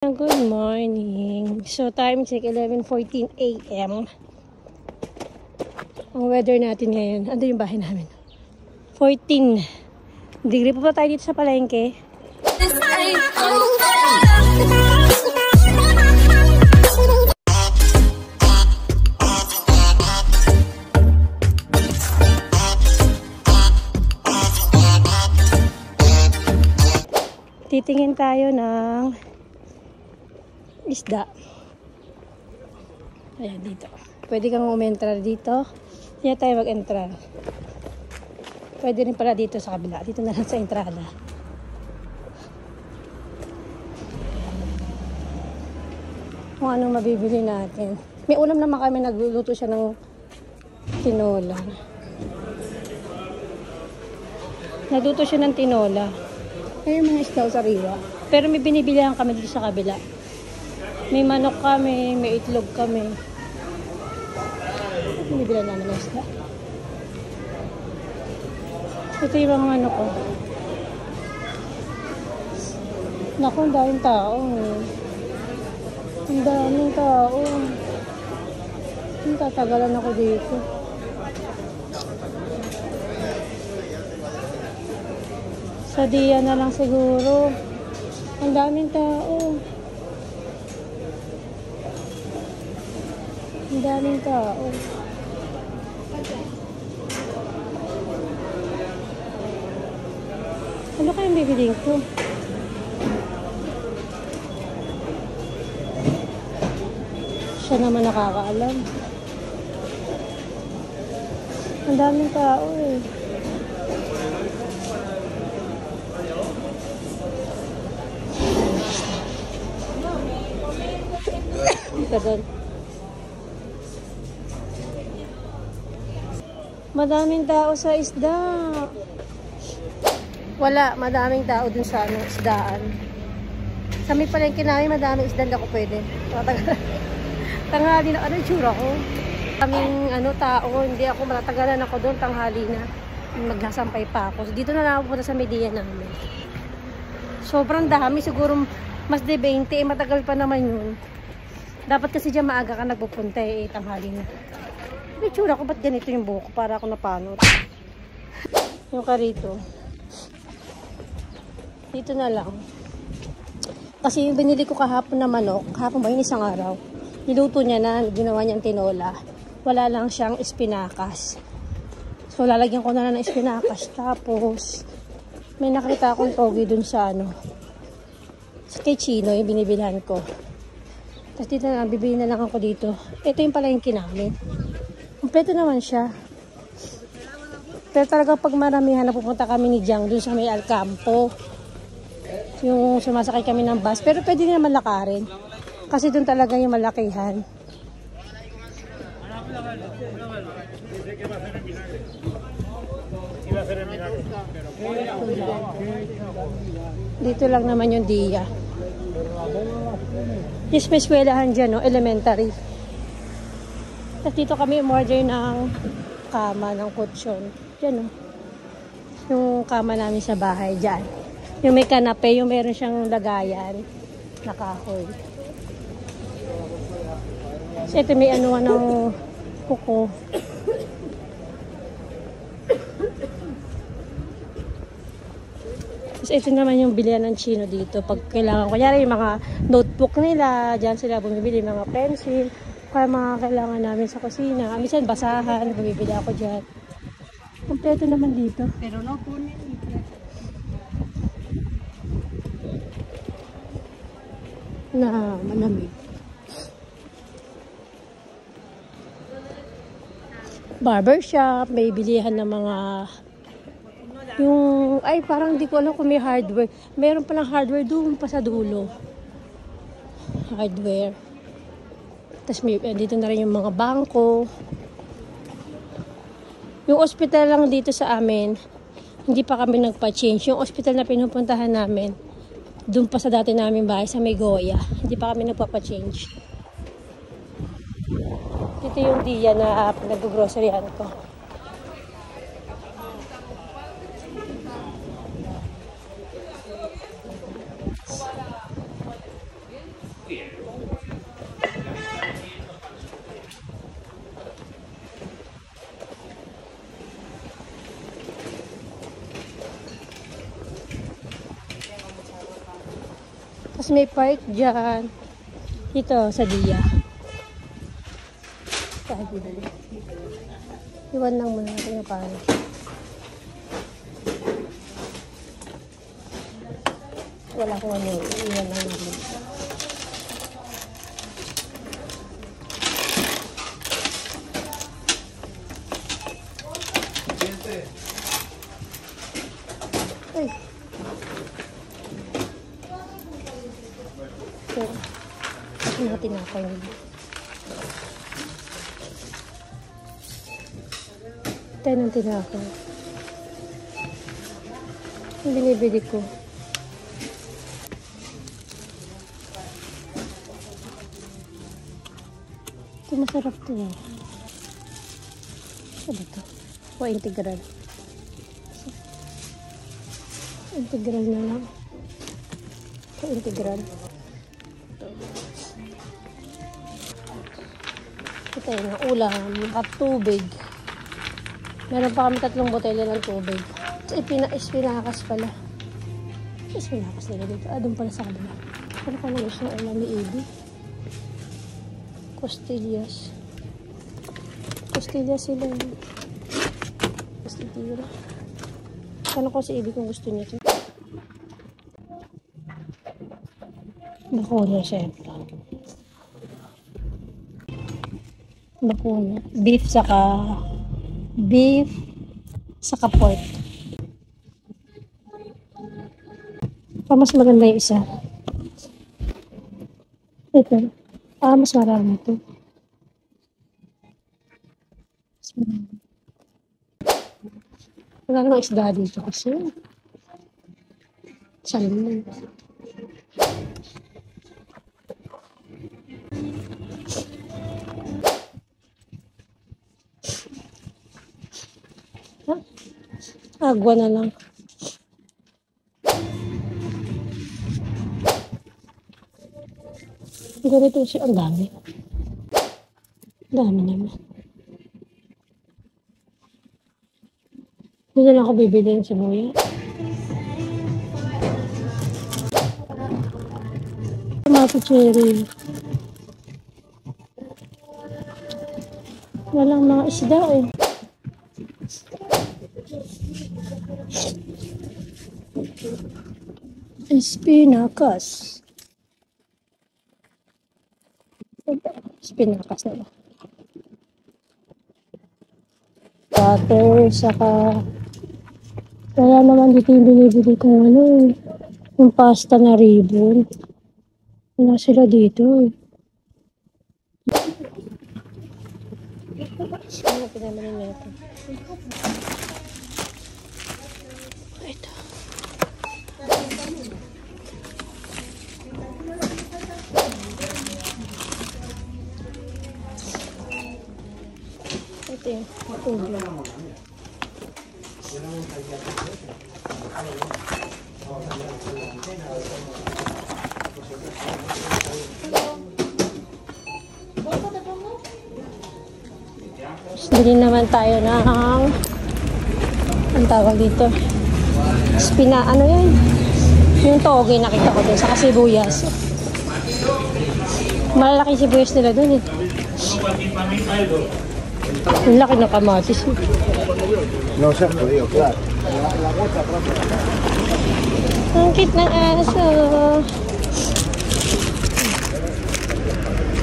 Good morning. So time check 11:14 AM. Ang weather natin ngayon, ano yung bahay namin? 14 degree. Pa tayo dito sa palengke. Titingin tayo ng isda. Ayan, dito. Pwede kang umentrar dito. Hindi tayo mag-entrar. Pwede rin pala dito sa kabila. Dito na lang sa entrada. Kung anong mabibili natin. May ulam naman kami. Nagluluto siya ng tinola. Nagluto siya ng tinola. Ayun mga isda o sariwa. Pero may binibilihan kami dito sa kabila. May manok kami, may itlog kami. Binibilan namin ng isda. Ito yung mga ano ko. Naku, ang daming tao. Ang daming tao. Tatagalan ako dito. Sa Dia na lang siguro. Ang daming tao. Ang daming tao. Ano kayang bibiling ko? Siya naman nakakaalam. Ang daming tao eh. Ito doon. Madaming tao sa isda. Wala, madaming tao dun sa isdaan. Kami pala yung kinain, madaming isda, hindi ako pwede. Tanghali na, ano yung tsura ko? Kaming tao, hindi ako matatagalan ako doon, tanghali na. Maglasampay pa ako. So, dito na lang ako punta sa media namin. Sobrang dami, siguro mas de 20, matagal pa naman yun. Dapat kasi dyan maaga ka nagpupunta tanghali na. May tsura ko, ba't ganito yung buhok? Para ako napanot. Yung karito. Dito na lang. Kasi yung binili ko kahapon na manok, kahapon ba yung isang araw, niluto niya na, ginawa niyang tinola. Wala lang siyang espinakas. So, lalagyan ko na lang ng espinakas. Tapos, may nakita akong togi dun sa kay Chino, yung binibilhan ko. Tapos dito na lang, bibili na lang ako dito. Ito yung pala yung kinamin. Kompleto naman siya. Pero talaga pag maramihan na pupunta kami ni Jiang dun sa may Alcampo. Yung sumasakay kami ng bus. Pero pwede naman lakarin. Kasi dun talaga yung malakihan. Dito lang naman yung Dia. Yes, may eskwelahan dyan, no? Elementary. Tapos dito kami umorder ng kama, ng kutsyon. Diyan, no? Yung kama namin sa bahay, dyan. Yung may kanape, yung meron siyang lagayan na kahoy. So, ito may ng kuko. Tapos ito naman yung bilihan ng Chino dito. Pag kailangan, kunyari yung mga notebook nila, dyan sila bumibili, mga pencil. Kaya mga kailangan namin sa kusina. Minsan basahan, bumibili ako dyan. Kompleto naman dito. Pero no po na malamig. Barbershop, may bilihan ng mga parang di ko alam kung may hardware. Meron palang hardware doon pa sa dulo. Hardware. Tapos dito na rin yung mga bangko. Yung hospital lang dito sa amin, hindi pa kami nagpa-change. Yung hospital na pinupuntahan namin, doon pa sa dati namin bahay sa Megoya. Hindi pa kami nagpapa-change. Dito yung Dia na nag-groceryan ko. Tapos may park dyan. Dito sa Dia. Kahit bibili. Iwan lang muna natin yung paano. Wala akong ano. Iwan lang natin. Ay. So, kasi natin ako yun. Tayo ng tinako. Yung binibili ko. Ito masarap to eh. Ano ba ito? O integral. Integral na lang. Ito integral. Ito yung ulam at tubig. Meron pa kami 3 botelya ng tubig. Espinakas pala. Espinakas nila dito. Doon pala sa kabila. Ano ka lang gusto ng ulam ni Ebi? Costillas. Costillas sila. Costillera. Tanong ko si Ebi kung gusto niya ito. Bakuna siya. Bakuna. Beef saka pork. Mas maganda yung isa. Ito. Mas marami ito. Wala namang isda dito kasi. Salmon. Agwa na lang. Ganito siya. Ang dami. Ang dami naman. Hindi na lang ako bibili ng sibuya. Tomato cherry. Walang mga isda eh. Espinakas. Espinakas na ba? Butter, saka wala naman dito yung binibili kong ano eh. Yung pasta na ribbon. Wala sila dito eh. Ano pinamili natin? Ito. Ito yung matubig. Bili naman tayo ng ang tawag dito ano yan, yung toge nakita ko din sa sibuyas. Malalaki sibuyas nila dun eh. Ang laki na kamatis eh. Ang cute ng aso.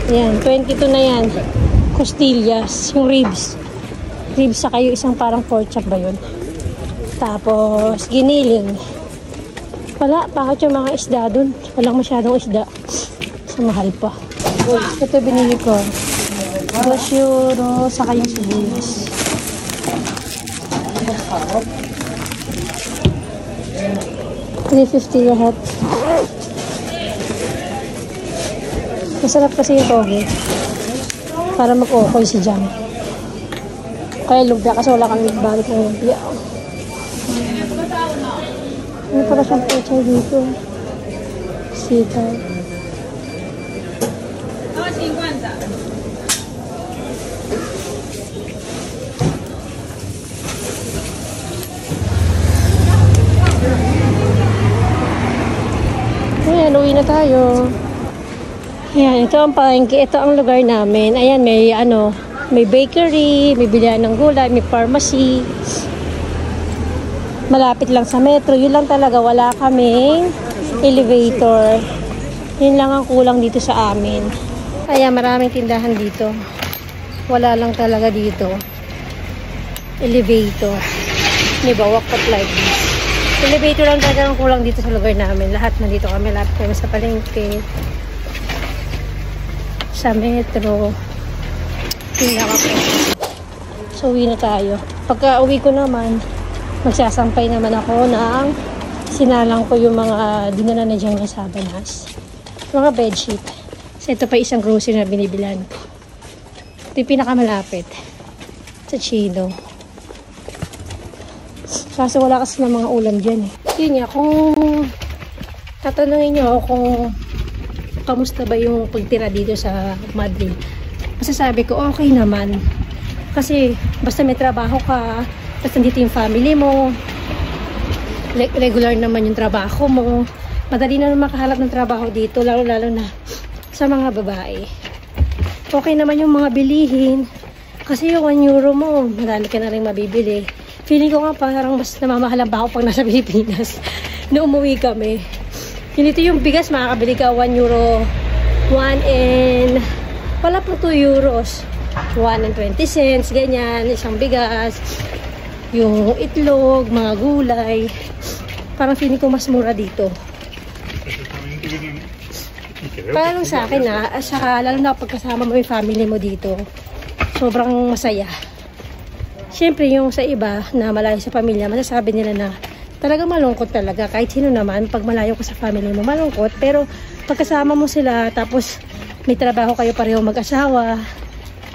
Yan, 22 na yan. Costillas, yung ribs. Ribs saka yung isang parang pork chop ba yun? Tapos, giniling. Wala, bakit yung mga isda dun? Walang masyadong isda. Sa mahal pa. Ito binili ko. 2 euro, saka yung sibuyas. $3.50 lahat. Masarap kasi yung toge. Para mag-okoy si Jam. Kaya lumpia kasi wala kang balik ng lumpia. Ano para siyang pechay dito? Sitaw. Ayan, uwi na tayo. Ayan, ito ang palengke. Ito ang lugar namin. Ayan, may may bakery, may bilihan ng gulay, may pharmacy. Malapit lang sa metro. Yun lang talaga, wala kaming elevator. Yun lang ang kulang dito sa amin. Ayan, maraming tindahan dito. Wala lang talaga dito elevator. Diba, walk up like this. Elevator lang talaga ang kulang dito sa lugar namin. Lahat nandito kami. Lapit kami sa palengke, sa metro. So, uwi na tayo. Pagka uwi ko naman, magsasampay naman ako ng sinalang ko yung mga dinala na dyan ng sabanas. Mga bedsheet. So, ito pa isang grocery na binibilan ko. Ito yung pinakamalapit. Sa Chino. Kaso wala kasi ng mga ulam dyan eh. Yun nga, kung tatanungin nyo kung kamusta ba yung pagtira dito sa Madrid, masasabi ko okay naman. Kasi basta may trabaho ka, tapos nandito yung family mo, regular naman yung trabaho mo, madali na makahanap ng trabaho dito, lalo na sa mga babae. Okay naman yung mga bilihin, kasi yung 1 euro mo, marami ka na rin mabibili. Feeling ko nga parang mas namamahalan ba ako pag nasa Pilipinas. Noong umuwi kami. Ganito yung bigas, makakabili ka 1 euro, 1 and wala po 2 euros. 1 and 20 cents, ganyan, isang bigas. Yung itlog, mga gulay. Parang feeling ko mas mura dito. Parang sa akin saka lalo na pagkasama mo yung family mo dito, sobrang masaya. Siyempre yung sa iba na malayo sa pamilya, masasabi nila na talaga malungkot talaga. Kahit sino naman, pag malayo ka sa family mo, malungkot. Pero pagkasama mo sila, tapos may trabaho kayo pareho mag-asawa,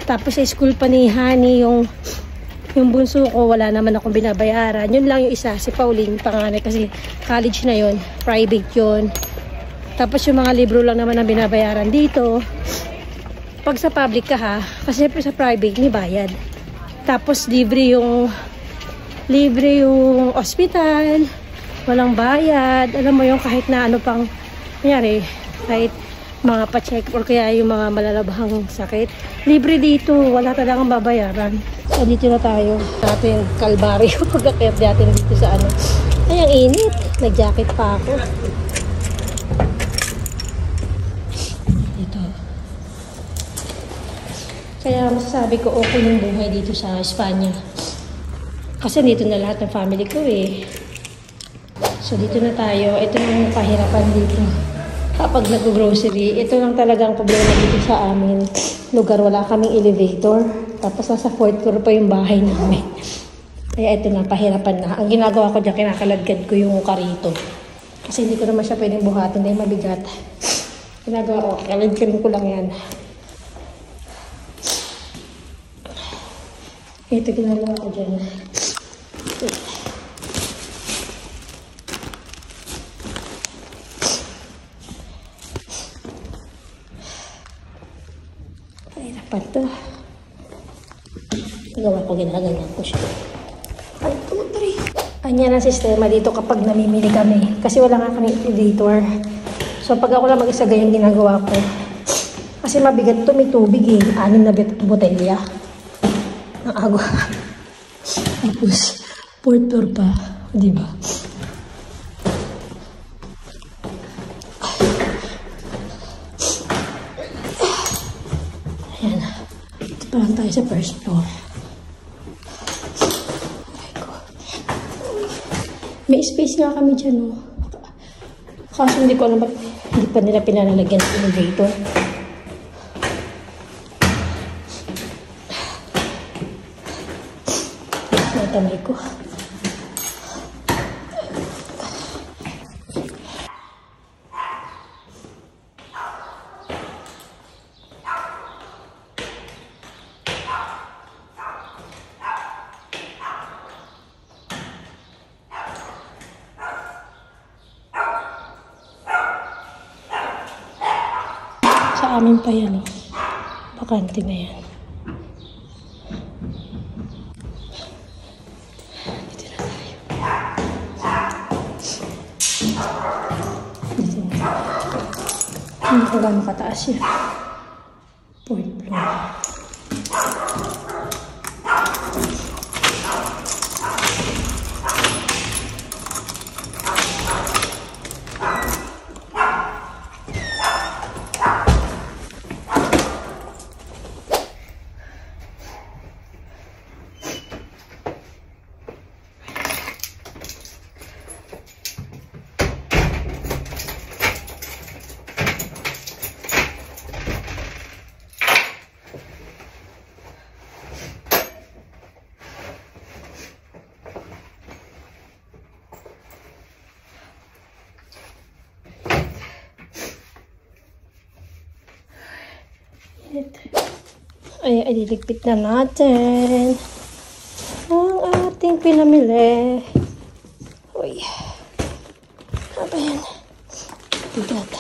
tapos sa school pa ni Honey, yung bunso ko, wala naman akong binabayaran. Yun lang yung isa, si Pauline, panganay, kasi college na yun, private yun. Tapos yung mga libro lang naman ang binabayaran dito. Pag sa public ka kasi sa private, may bayad. Tapos libre yung ospital, walang bayad. Alam mo yung kahit na ano pang nangyari, kahit mga pa-check or kaya yung mga malalabhang sakit, libre dito, wala talagang babayaran. So dito na tayo sa ating kalbaryo pagkakayap natin dito sa ano. Ay, ang init, nag-jacket pa ako. Kaya masasabi ko okay yung buhay dito sa Espanya. Kasi dito na lahat ng family ko eh. So dito na tayo. Ito yung pahirapan dito. Kapag nag-grocery, ito lang talagang problema dito sa amin. Lugar, wala kaming elevator. Tapos nasa 4th floor pa yung bahay namin. Kaya ito na, pahirapan na. Ang ginagawa ko dyan, kinakaladkad ko yung karito. Kasi hindi ko naman siya pwedeng buhatin dahil mabigat. Ginagawa ko, kaladkadin ko lang yan. Ito ginagawa ko dyan. Pahirapan to. Nagawa ko, ginaganyan ko siya. 1, 2, 3. Anya ang sistema dito kapag namimili kami. Kasi wala nga kami elevator. So pag ako lang mag-isa ganyang ginagawa ko. Kasi mabigat to, may tubig eh. 6 na botelya. Ang agwa. Tapos, 4th floor pa. Diba? Ayan. Ito pa lang tayo sa 1st floor. May space nga kami dyan, oh. Kaso hindi ko alam ba't hindi pa nila pinalalagyan ng elevator. Tamay ko. Sa amin pa yan, oh. Bakante na yan. Dito na tayo. Dito na. Hindi ko gano'ng kataas yan. 4th floor. Ay, ililigpit na natin ang ating pinamili. Uy. Ano ba yan? Bigat.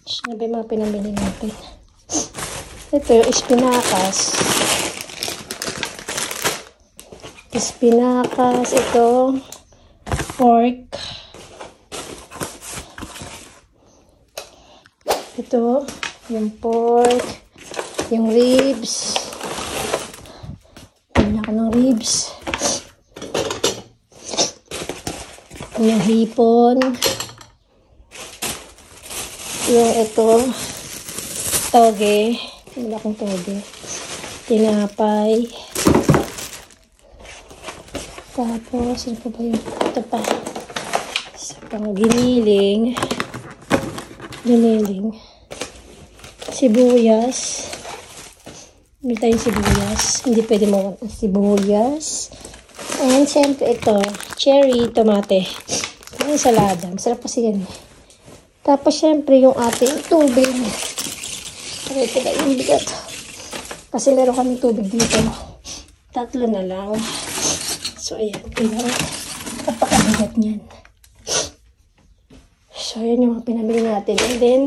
Sinabi mga pinamili natin. Ito yung espinakas. Espinakas. Ito. Pork. Ito. Yung pork, yung ribs, pili ako ng ribs, yung hipon, yung ito, toge, pili akong toge, tinapay, tapos, ano pa ba yun? Ito pa, isa pang giniling, sibuyas. Hindi tayong sibuyas. Hindi pwede mawala ang sibuyas. And siyempre ito, cherry, tomate. Ang salada. Masarap kasi yan. Tapos siyempre yung ating tubig. Ito na yung bigat. Kasi meron kami tubig dito. 3 na lang. So ayan. Napakabigat niyan. So ayan yung mga pinamili natin. And then,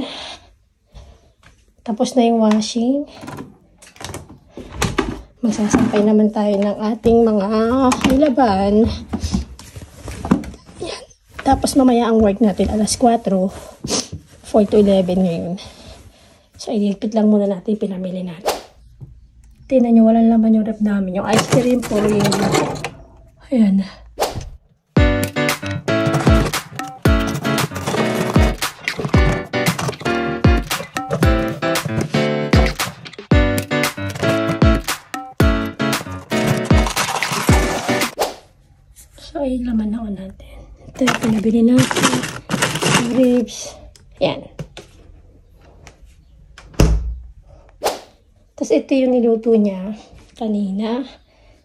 tapos na yung washing. Magsasampay naman tayo ng ating mga laban. Yan. Tapos mamaya ang work natin alas 4. 4 to 11 ngayon. So, iligpit lang muna natin pinamili natin. Tingnan nyo, walang laman yung rep namin. Yung ice cream po yung... Ayan. So, ayun laman na natin. Ito yung pinabili natin. Ribs. Yan. Tapos ito yung niluto niya kanina.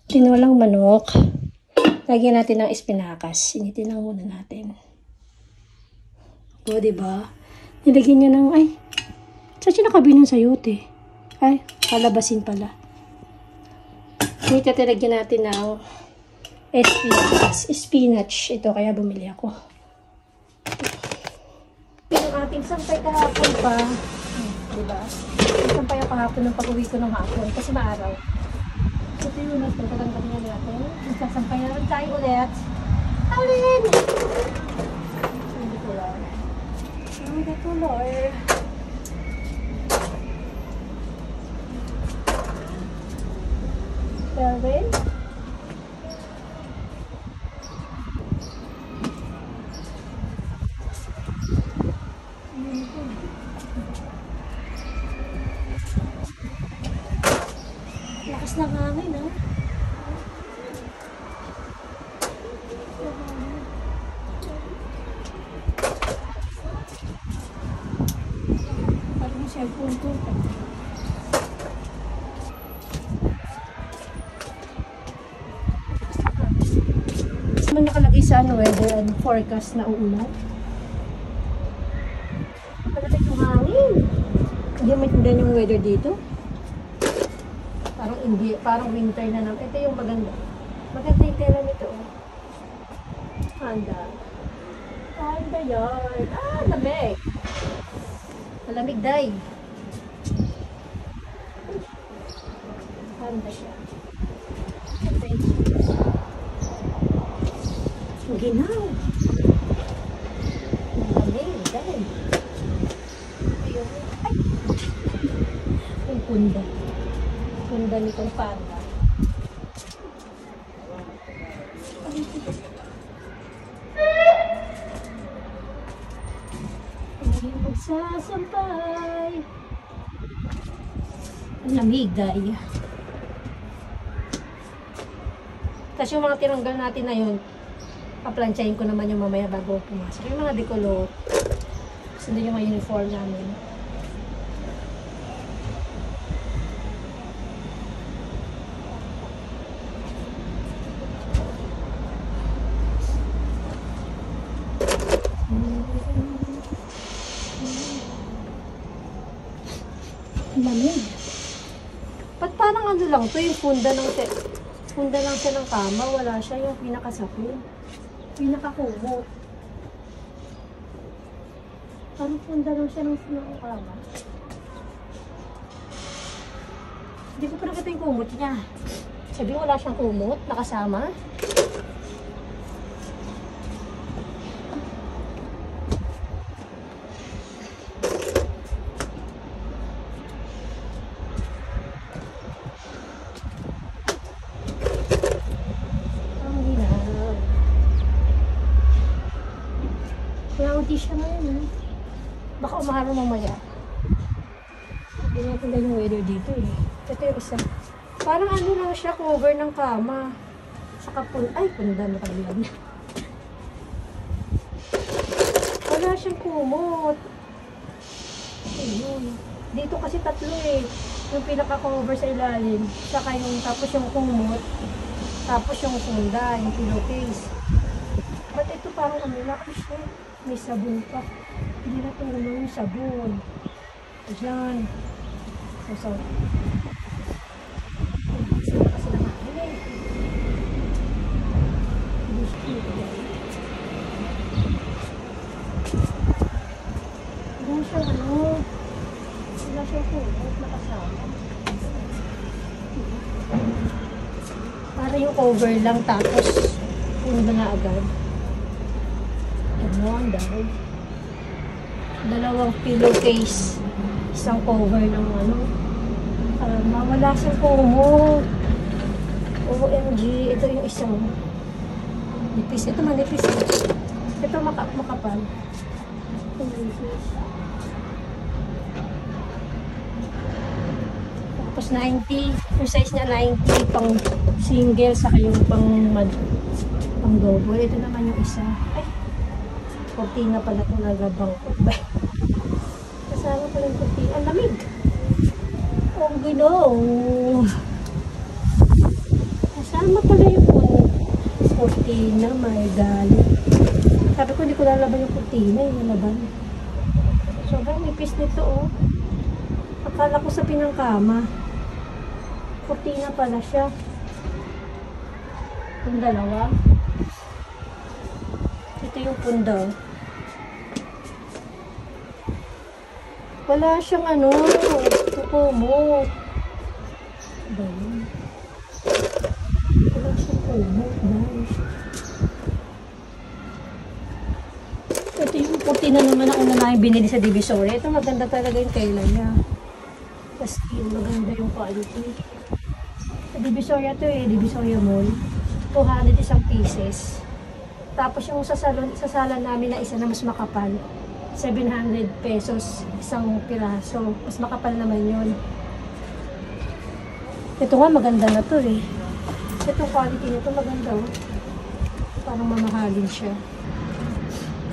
Tinolang manok. Lagyan natin ng espinakas. Sinitin lang muna natin. O, diba? Nilagyan niya ng, ay, saan siya nakabinan sa yote? Ay, kalabasin pala. Nilagyan natin ng spinach. Ito, kaya bumili ako. Yung ating sampay kahapon pa. Diba? Sampay ako kahapon ng pag-uwi ko ng hapon. Kasi maaraw. Ito yung nagtatanggalin natin. Magsasampay naman tayo ulit. Alin! Hindi ko lang. Hindi ko lang. Alin? Lakas ng hangin, ha? Parang cellphone ko. Naman nakalagay sa weather and forecast na uulan. Pagdating yung hangin. Hindi maintindihan yung weather dito. Parang hindi, parang winter na naman. Ito yung maganda. Maganda yung tela nito. Handa. Handa yan. Ah, lamig. Malamig, day. Ganda siya. Ginaw. Galing, galing. Ayun. Ay! Yung punda. Punda nitong panda. Ay, magsasampay. Ang lamig, guys. Tapos yung mga tinanggal natin na yun, paplansyahin ko naman yung mamaya bago pumasok. Yung mga decolor, kasi yung mga uniform namin. Lamig. Ba't parang ano lang to, yung funda lang siya ng kama, wala siya yung pinakasapin. Pinakakumot. Parang funda lang siya ng kama. Hindi ko pa nakita yung kumot niya. Sabi wala siyang kumot, nakasama. Cloudy siya ngayon, eh. Baka umaraw mamaya. Hindi natin dahil yung weather dito, eh. Ito yung isa. Parang ano lang siya, cover ng kama. Saka ay, punda na kabilang. Wala siyang kumot. Ayun. Dito kasi tatlo, eh. Yung pinaka-cover sa ilalim. Saka yung, tapos yung kumot. Tapos yung funda, yung pillowcase. Ba't ito parang ano lang siya? May sabon pa. Hindi na itong naman yung sabon. Ayan. So, sila kasi naman eh. Wala siyang ano. Wala siyang kumot na kasama. Para yung cover lang tapos punta na agad. Ano, dahil dalawang pillowcase, isang cover ng ano, wala siyang kumot. OMG, ito yung isang nipis, ito manipis, ito makapal. Tapos 90, yung size niya 90 pang single, saka yung pang double. Ito naman yung isa. Ay, kortina pala itong nagabang ko. Kasama pala yung kortina. Ang lamig! Oh, gano'n! Kasama pala yung kortina. My God. Sabi ko, hindi ko lalaban yung kortina. Yung lalaban. Sobrang nipis nito, oh. Akala ko sa pinangkama. Kortina pala siya. Yung dalawa. Ito yung punda. Wala siyang ano, kumot. Wala siyang kumot, guys. Ito yung kurtina naman na una namin binili sa Divisoria. Ito maganda talaga yung tela niya. Tapos maganda yung quality. Sa Divisoria to eh, Divisoria Mall. 200 isang pieces. Tapos yung sa sala namin na isa na mas makapal. 700 pesos isang piraso. Mas makapal naman yun. Ito nga maganda na to eh. Itong quality nito maganda oh. Parang mamahalin siya.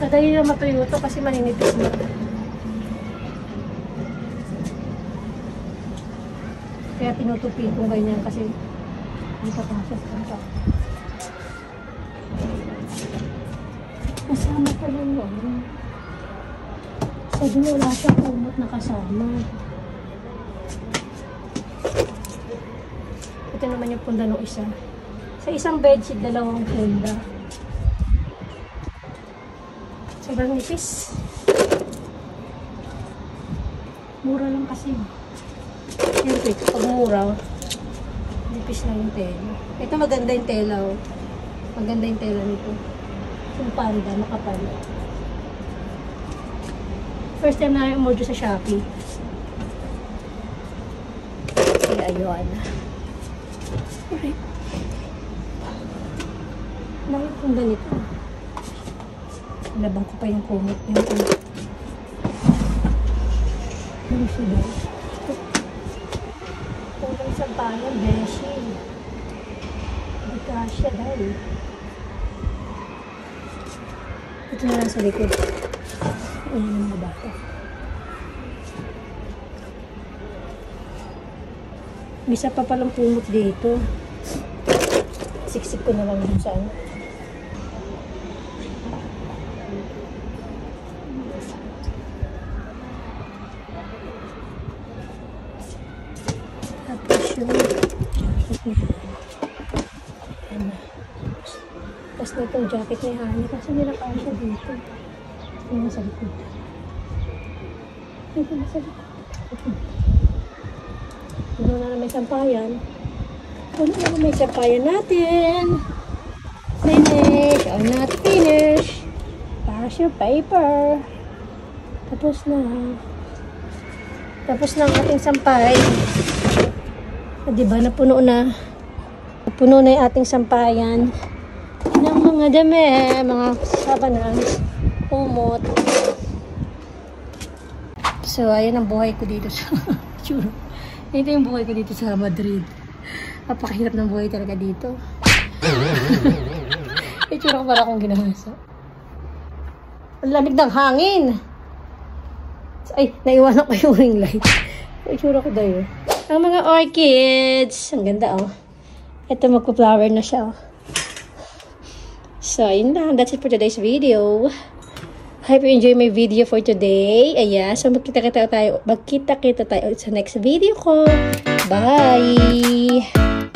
Kadali na matuyo to kasi maninipis na. Kaya tinutupi kong ganyan kasi ang papasok ka. Kasama pa lang yun. Sabi mo wala siyang kumot na kasama. Ito naman yung punda ng isa. Sa isang bedsheet, dalawang punda. Sobrang nipis. Mura lang kasi. Siyempre, pag mura, Nipis lang yung tela. Ito maganda yung tela, oh. Maganda yung tela nito. Yung panda, makapal. First time na umorder sa Shopee. Kaya ayun. Alright. Bakit kung ganito? Labang ko pa yung kumot niya. Ano siya daw? Kulang sa bayan, beshi. Hindi kasya dahil. Ito na lang sa likod. Ayan ang mga bata. Bisa pa palang pumot dito. Siksik ko na lang dun sa ano. Tapos yung jacket nito. Ayan na. Tapos na itong jacket ni Hani kasi nilakaw siya dito. Ito na sa likod. Ito na sa likod. Puno na may sampayan. Puno na may sampayan natin. Finish or not finish. Pass your paper. Tapos na. Tapos na ang ating sampay. Diba, napuno na. Napuno na yung ating sampayan. Ng mga dami, mga sabanas, kumot. So, ayan ang buhay ko dito sa Churo. Ito yung buhay ko dito sa Madrid. Napakahirap ng buhay talaga dito. Itsura ko para akong ginahasa. Ang lamig ng hangin. Ay, naiwanan ko yung ring light. Itsura ko dayo. Ang mga orchids. Ang ganda, oh. Ito, magpa-flower na siya, oh. So, yun lang. That's it for today's video. Hope you enjoy my video for today. Ayan. So, magkita-kita tayo sa next video ko. Bye!